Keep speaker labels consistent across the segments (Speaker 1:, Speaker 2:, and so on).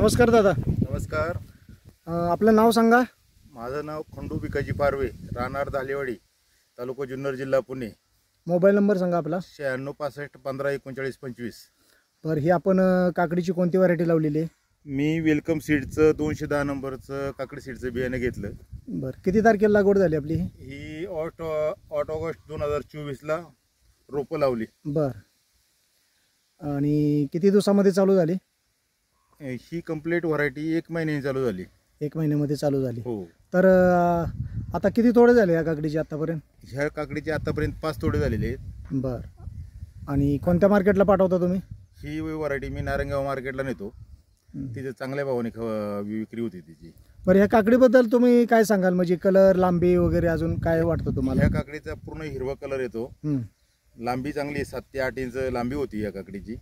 Speaker 1: नमस्कार दादा.
Speaker 2: नमस्कार.
Speaker 1: आपलं नाव सांगा.
Speaker 2: माझं नाव खंडू भिकाजी पारवे, राहणार धालेवाडी, तालुका जुन्नर, जिल्हा पुणे.
Speaker 1: मोबाईल नंबर सांगा आपला.
Speaker 2: 96 65 15 39 25.
Speaker 1: बरं, ही आपण काकडीची कोणती व्हरायटी लावलेली आहे?
Speaker 2: मी वेलकम सीडचं 210 नंबरचं काकडी सीडचं बियाणं घेतलं.
Speaker 1: बरं, किती तारखेला लागवड झाली आपली?
Speaker 2: ही 8 ऑगस्ट 2024ला रोपं लावली.
Speaker 1: बरं, आणि किती दिवसामध्ये चालू झाली?
Speaker 2: ही कंप्लीट व्हरायटी 1 महिन्याने चालू झाली.
Speaker 1: 1 महिन्यामध्ये चालू झाली.
Speaker 2: हो.
Speaker 1: तर आता किती तोडे झाले या काकडीचे आतापर्यंत?
Speaker 2: ह्या काकडीचे आतापर्यंत 5 तोडे झालेले आहेत.
Speaker 1: बरं, आणि कोणत्या मार्केटला पाठवता तुम्ही?
Speaker 2: ही व्हरायटी मी नारायणगाव मार्केटला नेतो. तिथे चांगल्या भावाने विक्री होती तिची.
Speaker 1: बरं, ह्या काकडीबद्दल तुम्ही काय सांगाल? म्हणजे कलर, लांबी वगैरे अजून काय वाटतं तुम्हाला?
Speaker 2: ह्या काकडीचा पूर्ण हिरवा कलर येतो. लांबी चांगली आहे, 7 ते 8 इंच लांबी होती या काकडीची.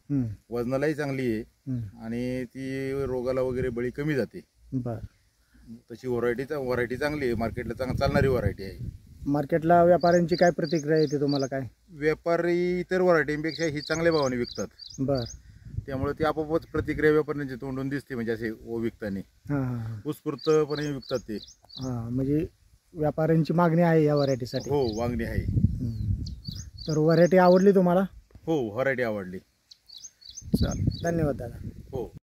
Speaker 2: वजनालाही चांगली आहे आणि ती रोगाला वगैरे बळी कमी जाते.
Speaker 1: बरं,
Speaker 2: तशी व्हरायटी चांगली आहे, मार्केटला चालणारी व्हरायटी आहे.
Speaker 1: मार्केटला व्यापाऱ्यांची काय प्रतिक्रिया येते तुम्हाला? काय
Speaker 2: व्यापारी इतर व्हरायटींपेक्षा ही चांगल्या भावाने विकतात.
Speaker 1: बरं,
Speaker 2: त्यामुळे ती आपोआपच प्रतिक्रिया व्यापाऱ्यांची तोंडून दिसते. म्हणजे असे विकताना
Speaker 1: हां
Speaker 2: उत्स्फूर्तपणे विकतात ते.
Speaker 1: हां, म्हणजे व्यापाऱ्यांची मागणी आहे या व्हरायटीसाठी.
Speaker 2: हो, मागणी आहे.
Speaker 1: तर व्हरायटी आवडली तुम्हाला?
Speaker 2: हो, व्हरायटी आवडली.
Speaker 1: चालेल, धन्यवाद दादा.
Speaker 2: हो.